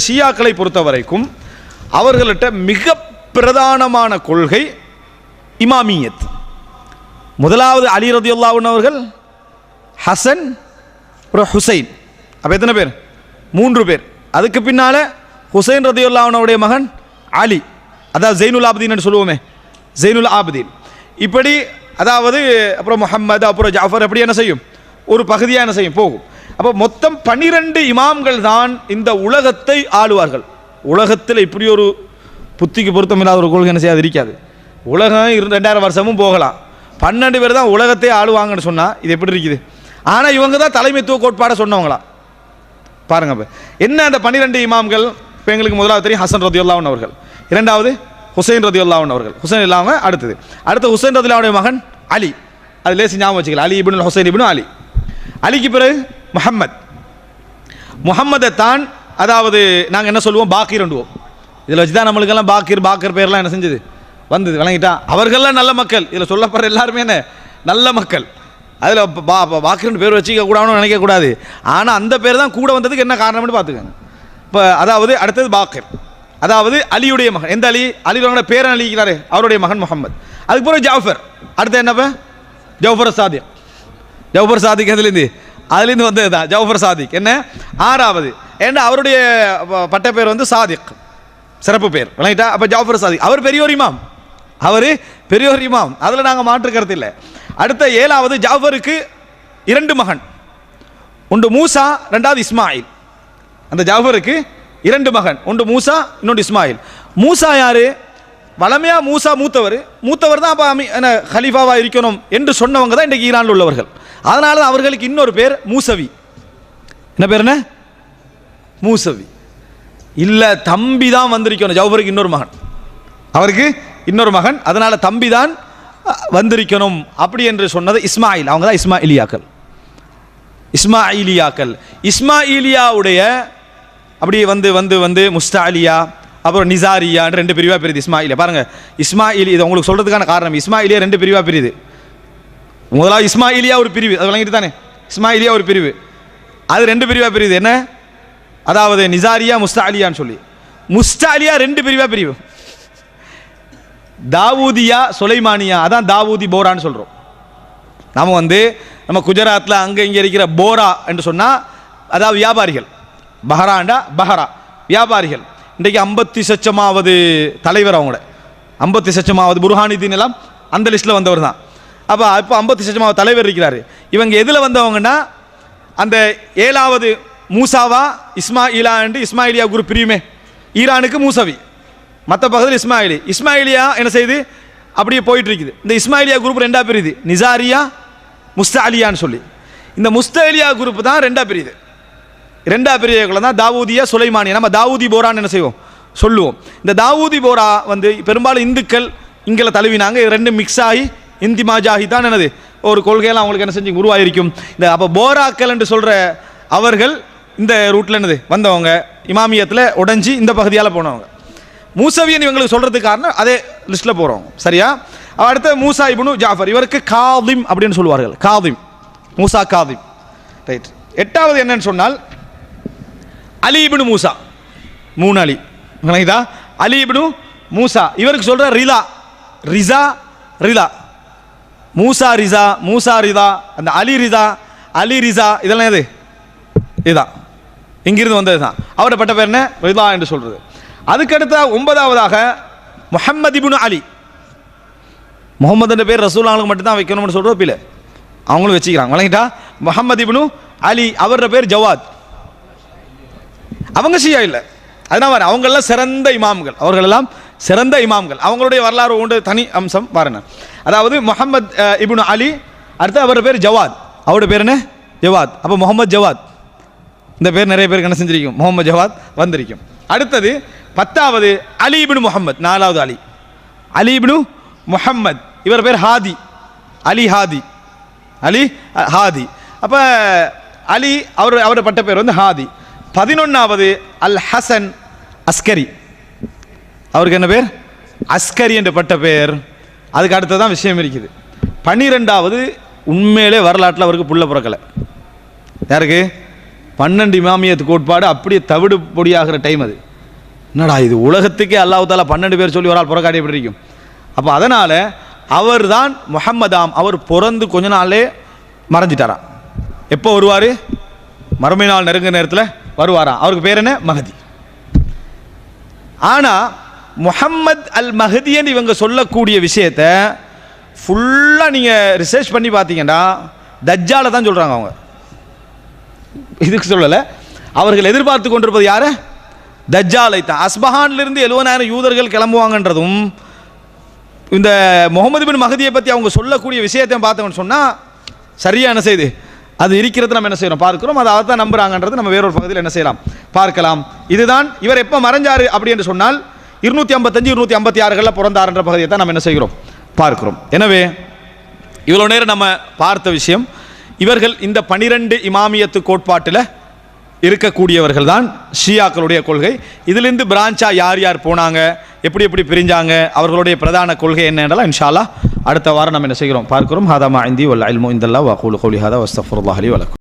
ஷியாக்களை பொறுத்த வரைக்கும் அவர்கள்ட்ட மிக பிரதானமான கொள்கை இமாமியத். முதலாவது அலி ரலியல்லாஹு அன்ஹு அவர்கள், ஹசன், ஹுசைன். அப்போ எத்தனை பேர்? 3 பேர். அதுக்கு பின்னால ஹுசைன் ரலியல்லாஹு அன்ஹுடைய மகன் அலி, அதாவது ஜெயினுல் ஆபிதீன் சொல்லுவோமே, ஜெயினுல் ஆபிதீன். இப்படி அதாவது அப்புறம் முஹம்மது, அப்புறம் ஜாஃபர், எப்படி என்ன செய்யும், ஒரு பகுதியாக என்ன செய்யும், போகும். அப்போ மொத்தம் 12 இமாம்கள் தான் இந்த உலகத்தை ஆளுவார்கள். உலகத்தில் இப்படி ஒரு புத்திக்கு பொருத்தமில்லாத ஒரு கொள்கை என்ன செய்யாது, இருக்காது. உலகம் 2000 வருஷமும் போகலாம், 12 பேர் தான் உலகத்தை ஆளுவாங்கன்னு சொன்னால் இது எப்படி இருக்குது? ஆனால் இவங்க தான் தலைமைத்துவ கோட்பாடை சொன்னவங்களா பாருங்க. இப்போ என்ன அந்த 12 இமாம்கள்? இப்போ எங்களுக்கு முதலாவது தெரியும் ஹசன் ரலியல்லாஹு அன்ஹு அவர்கள், இரண்டாவது ஹுசைன் ரலியல்லாஹு அன்ஹு அவர்கள், ஹுசைன் இல்லாமல் அடுத்து ஹுசைன் ரலியல்லாஹு அன்ஹுடைய மகன் அலி, அது லேசி ஞாபகம் வச்சுக்கலாம், அலி இப்னு ஹுசைன் இப்னு அலி. அலிக்கு பிறகு முஹம்மதை தான் அதாவது நாங்கள் என்ன சொல்லுவோம், பாக்கீர்ண்டுவோம். இதில் வச்சு தான் நம்மளுக்கெல்லாம் பாக்கர் பேர்லாம் என்ன செஞ்சது, வந்தது, விளங்கிட்டா? அவர்கள்லாம் நல்ல மக்கள், இதில் சொல்லப்படுற எல்லாருமே என்ன நல்ல மக்கள். அதில் பாக்கர்னு பேர் வச்சுக்க கூடாதுன்னு நினைக்கக்கூடாது. ஆனால் அந்த பேர் தான் கூட வந்ததுக்கு என்ன காரணம்னு பார்த்துக்கோங்க. இப்போ அதாவது அடுத்தது பாக்கர், அதாவது அலியுடைய மகன். எந்த அலி? அலியோட பேரன் அலிக்கிறாரு, அவருடைய மகன் முஹம்மது. அதுக்கு பிறகு ஜாஃபர். அடுத்து என்னப்ப? ஜவுஃபர் சாதிக். அதுலேருந்து வந்தது தான் ஜவுஃபர் சாதிக். என்ன 6வது? ஏன்னா அவருடைய பட்ட பேர் வந்து சாதிக், சிறப்பு பேர், விளங்கிட்டா? அப்போ ஜாஃபர் சாதிக் அவர் பெரியோர் இமாம், அதில் நாங்கள் மாற்று கருத்து இல்லை. அடுத்த 7வது ஜாஃபருக்கு 2 மகன், ஒன்று மூசா, 2வது இஸ்மாயில். அந்த ஜாஃபருக்கு 2 மகன், ஒன்று மூசா, இன்னொன்று இஸ்மாயில். மூசா யாரு? வளமையா மூசா மூத்தவர் தான். அப்போ என்ன ஹலீஃபாவா இருக்கணும் என்று சொன்னவங்க தான் இன்றைக்கு ஈரானில் உள்ளவர்கள். அதனால தான் அவர்களுக்கு இன்னொரு பேர் மூசவி. என்ன பேர்? என்ன மூசவி இல்லை, தம்பி தான் வந்திருக்கணும். ஜவுஃபருக்கு இன்னொரு மகன், அவருக்கு இன்னொரு மகன், அதனால தம்பி தான் வந்திருக்கணும் அப்படி என்று சொன்னது இஸ்மாயில். அவங்க தான் இஸ்மாயிலியாவுடைய அப்படி வந்து முஸ்தாலியா, அப்புறம் நிசாரியா 2 பிரிவாக பிரியுது இஸ்மாயிலியா. பாருங்க, இஸ்மாயிலி, இது உங்களுக்கு சொல்றதுக்கான காரணம், இஸ்மாயிலியா 2 பிரிவாக பிரியுது. முதலாவது இஸ்மாயிலியா ஒரு பிரிவு, அது விளங்கிட்டு தானே? இஸ்மாயிலியா ஒரு பிரிவு, அது 2 பிரிவாக பிரியுது. என்ன? அதாவது நிசாரியா, முஸ்தாலியான்னு சொல்லி. முஸ்தாலியா 2 பிரிவாக பிரிவு, தாவூதியா, சுலைமானியா. அதான் தாவூதி போரான்னு சொல்கிறோம். நம்ம குஜராத்தில் அங்கே இங்கே இருக்கிற போரா என்று சொன்னால் அதாவது வியாபாரிகள், பஹரா வியாபாரிகள். இன்றைக்கு 56வது தலைவர், அவங்களோட 56வது புர்ஹானுதீன் எல்லாம் அந்த லிஸ்ட்டில் வந்தவர் தான். அப்போ 56வது தலைவர் இருக்கிறாரு. இவங்க எதில் வந்தவங்கன்னா அந்த 7வது மூசாவா இஸ்மாயிலா என்று இஸ்மாயிலியா குரூப் பிரியுமே. ஈரானுக்கு மூசவி, மற்ற பகுதியில் இஸ்மாயிலியா என்ன செய்யுது, அப்படியே போயிட்டு இருக்குது. இந்த இஸ்மாயிலியா குரூப் 2ஆக பிரியுது, நிசாரியா, முஸ்தாலியான்னு சொல்லி. இந்த முஸ்தாலியா குரூப் தான் 2ஆக பிரியுது. 2ஆக பிரிவுக்குள்ள தான் தாவூதியா, சுலைமானியா. நம்ம தாவூதி போரான்னு என்ன செய்வோம், சொல்லுவோம். இந்த தாவூதி போரா வந்து பெரும்பாலும் இந்துக்கள் இங்கே தழுவினாங்க. 2 மிக்ஸ் ஆகி இந்தி மாஜாஹி தான் என்னது ஒரு கொள்கையெல்லாம் அவங்களுக்கு என்ன செஞ்சு உருவாயிருக்கும். இந்த அப்போ போராக்கள் என்று சொல்கிற அவர்கள் இந்த ரூட்டில் என்னது வந்தவங்க, இமாமியத்தில் உடைஞ்சி இந்த பகுதியால் போனவங்க. மூசவியன் இவங்களுக்கு சொல்கிறதுக்கு காரணம் அதே லிஸ்ட்டில் போகிறோம், சரியா? அடுத்த மூசா இப்னு ஜாஃபர், இவருக்கு காதிம் அப்படின்னு சொல்லுவார்கள். மூசா காதிம், ரைட். 8வது என்னன்னு சொன்னால் அலி இப்னு மூசா, 3 அலி, அலி இப்னு மூசா. இவருக்கு சொல்கிற ரிதா, மூசா ரிதா, அந்த அலி ரிதா இதெல்லாம் எது? இதுதான், இங்கிருந்து வந்தது தான். அவரோட பட்ட பேர் என்ன? ரிதா என்று சொல்றது. அதுக்கடுத்த 9வதாக முஹம்மது இப்னு அலி. முகமது என்ற பேர் ரசூலுல்லாஹ்வுக்கு மட்டும்தான் வைக்கணும்னு சொல்கிறோம், இல்லை அவங்களும் வச்சுக்கிறாங்க, வழங்கிட்டா? முஹம்மது இப்னு அலி, அவரோட பேர் ஜவாத். அவங்க ஷியா இல்லை, அதனால அவங்களெல்லாம் சிறந்த இமாம்கள். அவங்களுடைய வரலாறு உண்டு, தனி அம்சம் பாருங்க. அதாவது முஹம்மது இப்னு அலி, அடுத்து அவரோட பேர் ஜவாத். அவரோட பேர் என்ன? ஜவாத். அப்போ முகமது ஜவாத், இந்த பேர் நிறைய பேருக்கு என்ன செஞ்சிருக்கும், முகமது ஜவாத் வந்திருக்கும். அடுத்தது 10வது அலி இப்னு முஹம்மத், 4வது அலி இப்னு முஹம்மத். இவர் பேர் ஹாதி, அலி ஹாதி. அப்போ அலி அவரோட பட்ட பேர் வந்து ஹாதி. 11வது அல் ஹசன் அஸ்கரி, அவருக்கு என்ன பேர்? அஸ்கரி என்ற பட்ட பேர். அதுக்கு அடுத்ததான் விஷயம் இருக்குது. 12வது உண்மையிலே வரலாற்றில் அவருக்கு புள்ள பிறக்கலை. யாருக்கு? 12 இமாமியத்து கோட்பாடு அப்படியே தவிடு பொடியாகிற டைம் அது. என்னடா இது, உலகத்துக்கே அல்லாஹ் தாலா 12 பேர் சொல்லி ஒரு ஆள் புறக்காட்டி எப்படி இருக்கும்? அப்போ அதனால் அவர் தான் முஹம்மதாம். அவர் பிறந்து கொஞ்ச நாளே மறைஞ்சிட்டாராம். எப்போ வருவார்? மறுமை நாள் நெருங்கிற நேரத்தில் வருவாராம். அவருக்கு பேர் என்ன? மஹதி. ஆனால் முஹம்மத் அல் மஹதின்னு இவங்க சொல்லக்கூடிய விஷயத்தை ஃபுல்லாக நீங்கள் ரிசர்ச் பண்ணி பார்த்தீங்கன்னா தஜ்ஜாலை தான் சொல்கிறாங்க. அவங்க இதுக்கு சொல்லலை. அவர்கள் எதிர்பார்த்து கொண்டிருப்பது யார்? தஜ்ஜாலை தான். அஸ்பஹான்லேருந்து 70,000 யூதர்கள் கிளம்புவாங்கன்றதும் இந்த முகமது பின் மஹதியை பற்றி அவங்க சொல்லக்கூடிய விஷயத்தை பார்த்தோம்னு சொன்னால் சரியாக என்ன செய்யுது, அது இருக்கிறது நம்ம என்ன செய்யணும் பார்க்கிறோம். அதை தான் நம்புறாங்கன்றது நம்ம வேறொரு பகுதியில் என்ன செய்யலாம் பார்க்கலாம். இதுதான் இவர் எப்போ மறைஞ்சாரு அப்படி என்று சொன்னால் 255 256 பிறந்தார்ன்ற பகுதியை தான் நம்ம என்ன செய்கிறோம் பார்க்கிறோம். எனவே இவ்வளோ நேரம் நம்ம பார்த்த விஷயம், இவர்கள் இந்த 12 இமாமியத்து கோட்பாட்டில் இருக்கக்கூடியவர்கள் தான் ஷியாக்களுடைய கொள்கை. இதிலிருந்து பிரான்ச்சா யார் யார் போனாங்க, எப்படி எப்படி பிரிஞ்சாங்க, அவர்களுடைய பிரதான கொள்கை என்ன என்றால் இன்ஷா அல்லாஹ் அடுத்த வாரம் நம்ம என்ன செய்கிறோம் பார்க்கிறோம். ஹாதா மா இந்தி வல் இல்மு இந்தல்லாஹ் வ அகூலு கௌலி ஹாதா வஸ்தக்ஃபிருல்லாஹ் லி வ லக்கும்.